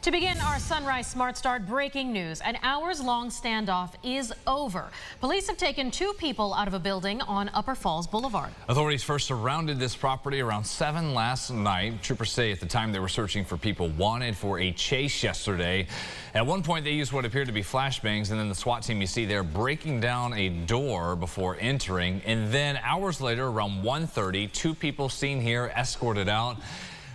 To begin our Sunrise Smart Start breaking news, an hours-long standoff is over. Police have taken 2 people out of a building on Upper Falls Boulevard. Authorities first surrounded this property around 7 last night. Troopers say at the time they were searching for people wanted for a chase yesterday. At one point, they used what appeared to be flashbangs, and then the SWAT team you see there breaking down a door before entering. And then hours later, around 1:30, 2 people seen here escorted out.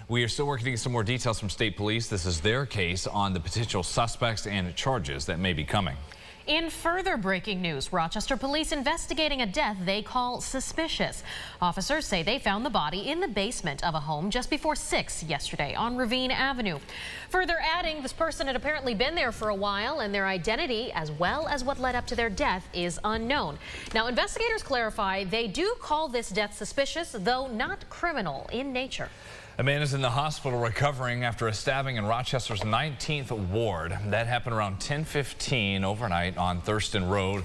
We are still working to get some more details from state police. This is their case on the potential suspects and charges that may be coming. In further breaking news, Rochester police investigating a death they call suspicious. Officers say they found the body in the basement of a home just before 6 yesterday on Ravine Avenue. Further adding, this person had apparently been there for a while, and their identity, as well as what led up to their death, is unknown. Now, investigators clarify they do call this death suspicious, though not criminal in nature. A man is in the hospital recovering after a stabbing in Rochester's 19th Ward. That happened around 10:15 overnight on Thurston Road.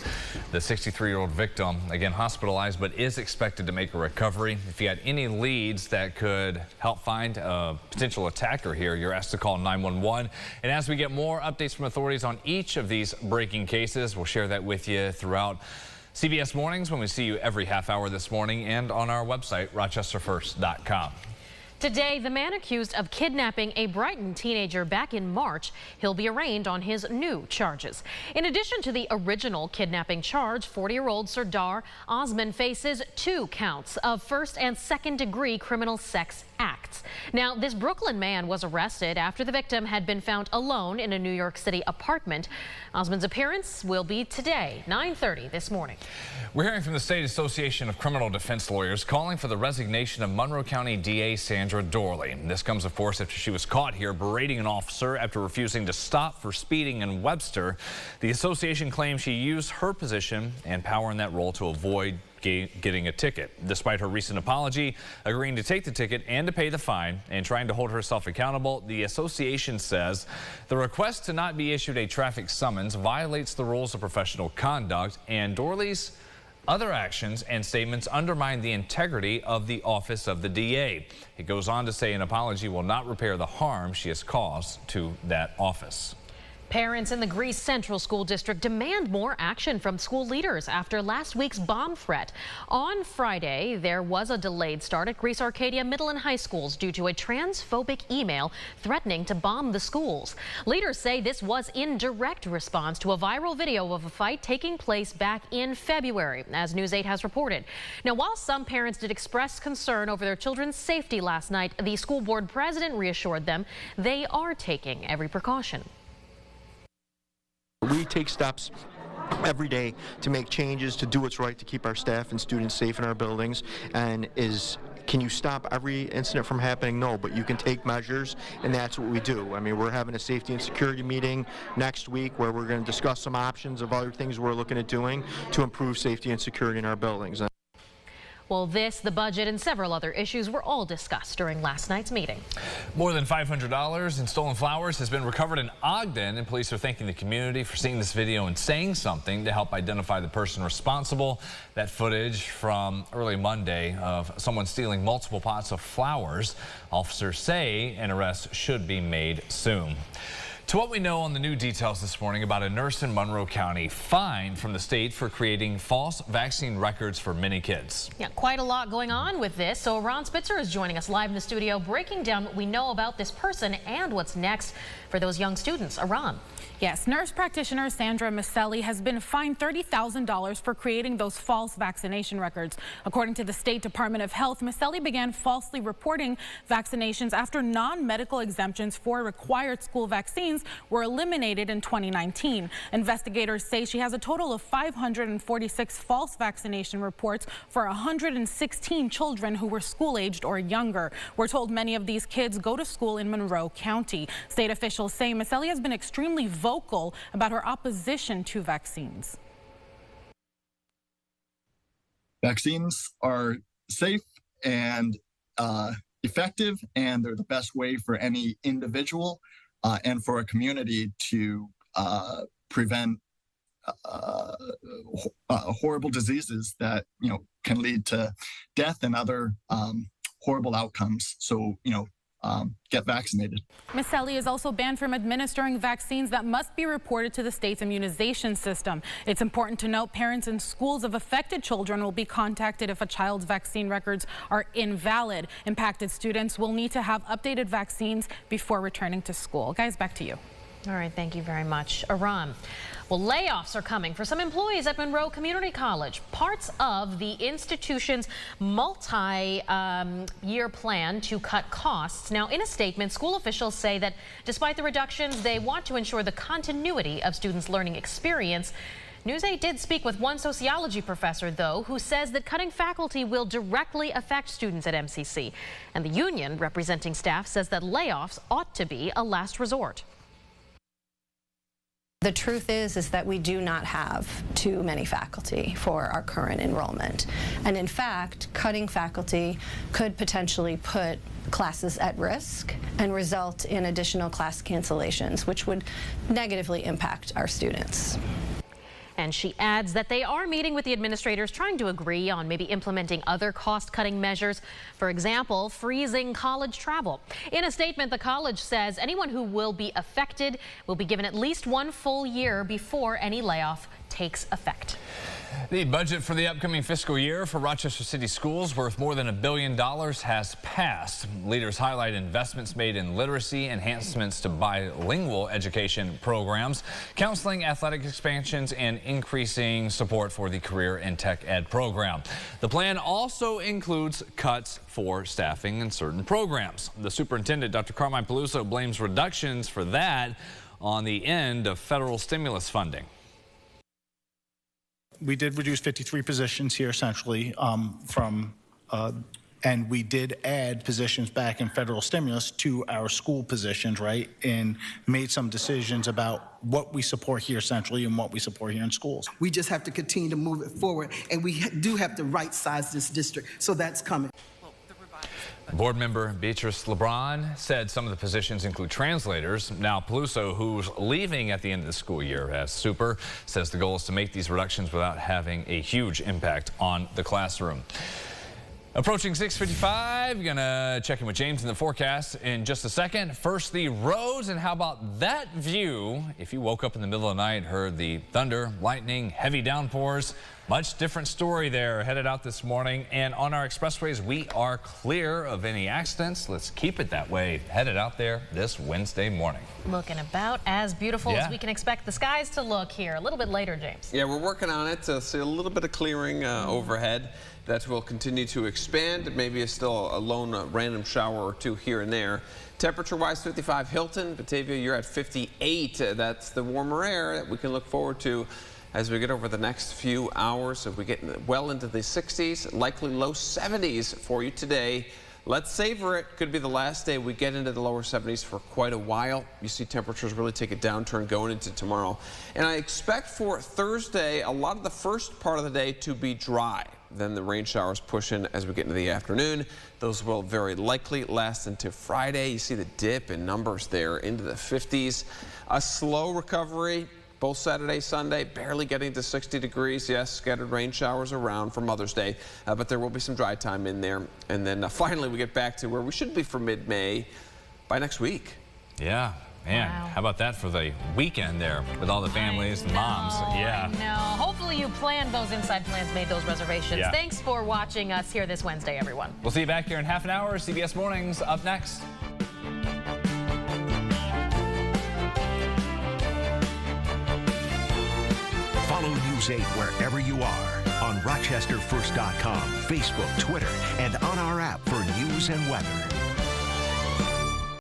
The 63-year-old victim, again hospitalized, but is expected to make a recovery. If you had any leads that could help find a potential attacker here, you're asked to call 911. And as we get more updates from authorities on each of these breaking cases, we'll share that with you throughout CBS Mornings when we see you every half hour this morning and on our website, rochesterfirst.com. Today, the man accused of kidnapping a Brighton teenager back in March, he'll be arraigned on his new charges. In addition to the original kidnapping charge, 40-year-old Serdar Osman faces 2 counts of first and second-degree criminal sex acts. Now, this Brooklyn man was arrested after the victim had been found alone in a New York City apartment. Osman's appearance will be today, 9:30 this morning. We're hearing from the State Association of Criminal Defense Lawyers calling for the resignation of Monroe County DA Sandra Dorley. This comes, of course, after she was caught here berating an officer after refusing to stop for speeding in Webster. The association claims she used her position and power in that role to avoid getting a ticket. Despite her recent apology, agreeing to take the ticket and to pay the fine and trying to hold herself accountable, the association says the request to not be issued a traffic summons violates the rules of professional conduct, and Dorley's other actions and statements undermine the integrity of the office of the DA. It goes on to say an apology will not repair the harm she has caused to that office. Parents in the Greece Central School District demand more action from school leaders after last week's bomb threat. On Friday, there was a delayed start at Greece Arcadia Middle and High Schools due to a transphobic email threatening to bomb the schools. Leaders say this was in direct response to a viral video of a fight taking place back in February, as News 8 has reported. Now, while some parents did express concern over their children's safety last night, the school board president reassured them they are taking every precaution. We take steps every day to make changes, to do what's right, to keep our staff and students safe in our buildings. And can you stop every incident from happening? No, but you can take measures, and that's what we do. I mean, we're having a safety and security meeting next week where we're going to discuss some options of other things we're looking at doing to improve safety and security in our buildings. Well, this, the budget, and several other issues were all discussed during last night's meeting. More than $500 in stolen flowers has been recovered in Ogden, and police are thanking the community for seeing this video and saying something to help identify the person responsible. That footage from early Monday of someone stealing multiple pots of flowers. Officers say an arrest should be made soon. To what we know on the new details this morning about a nurse in Monroe County fined from the state for creating false vaccine records for many kids. Yeah, quite a lot going on with this. So Ron Spitzer is joining us live in the studio, breaking down what we know about this person and what's next for those young students. Ron. Yes, nurse practitioner Sandra Maselli has been fined $30,000 for creating those false vaccination records. According to the State Department of Health, Maselli began falsely reporting vaccinations after non-medical exemptions for required school vaccines were eliminated in 2019. Investigators say she has a total of 546 false vaccination reports for 116 children who were school-aged or younger. We're told many of these kids go to school in Monroe County. State officials say Maselli has been extremely vocal about her opposition to vaccines. Vaccines are safe and effective, and they're the best way for any individual and for a community to prevent horrible diseases that can lead to death and other horrible outcomes. So get vaccinated. Misselli is also banned from administering vaccines that must be reported to the state's immunization system. It's important to note parents in schools of affected children will be contacted if a child's vaccine records are invalid. Impacted students will need to have updated vaccines before returning to school. Guys, back to you. All right, thank you very much. Aram. Well, layoffs are coming for some employees at Monroe Community College. Parts of the institution's multi-year plan to cut costs. Now, in a statement, school officials say that despite the reductions, they want to ensure the continuity of students' learning experience. News 8 did speak with one sociology professor, though, who says that cutting faculty will directly affect students at MCC. And the union representing staff says that layoffs ought to be a last resort. The truth is that we do not have too many faculty for our current enrollment. And in fact, cutting faculty could potentially put classes at risk and result in additional class cancellations, which would negatively impact our students. And she adds that they are meeting with the administrators, trying to agree on maybe implementing other cost-cutting measures. For example, freezing college travel. In a statement, the college says anyone who will be affected will be given at least one full year before any layoff takes effect. The budget for the upcoming fiscal year for Rochester City Schools, worth more than $1 billion, has passed. Leaders highlight investments made in literacy, enhancements to bilingual education programs, counseling, athletic expansions, and increasing support for the career and tech ed program. The plan also includes cuts for staffing in certain programs. The superintendent, Dr. Carmine Peluso, blames reductions for that on the end of federal stimulus funding. We did reduce 53 positions here essentially and we did add positions back in federal stimulus to our school positions, right? And made some decisions about what we support here centrally and what we support here in schools. We just have to continue to move it forward, and we do have to right-size this district, so that's coming. Board member Beatrice LeBron said some of the positions include translators. Now Peluso, who's leaving at the end of the school year as super, says the goal is to make these reductions without having a huge impact on the classroom. Approaching 6:55, gonna check in with James in the forecast in just a second. First, the roads, and how about that view? If you woke up in the middle of the night, heard the thunder, lightning, heavy downpours, much different story there headed out this morning. And on our expressways, we are clear of any accidents. Let's keep it that way headed out there this Wednesday morning. Looking about as beautiful as we can expect the skies to look here a little bit later, James. Yeah, we're working on it to see a little bit of clearing overhead. That will continue to expand. Maybe still a lone random shower or two here and there. Temperature-wise, 55 Hilton. Batavia, you're at 58. That's the warmer air that we can look forward to as we get over the next few hours. If we get well into the 60s, likely low 70s for you today. Let's savor it. Could be the last day we get into the lower 70s for quite a while. You see temperatures really take a downturn going into tomorrow. And I expect for Thursday, a lot of the first part of the day to be dry. Then the rain showers push in as we get into the afternoon. Those will very likely last into Friday. You see the dip in numbers there into the 50s. A slow recovery both Saturday, Sunday, barely getting to 60 degrees. Yes, scattered rain showers around for Mother's Day, but there will be some dry time in there. And then finally we get back to where we should be for mid-May by next week. Yeah. Man, how about that for the weekend there with all the families and moms? Yeah. I know. Hopefully you planned those inside plans, made those reservations. Yeah. Thanks for watching us here this Wednesday, everyone. We'll see you back here in half an hour. CBS Mornings up next. Follow News 8 wherever you are on RochesterFirst.com, Facebook, Twitter, and on our app for news and weather.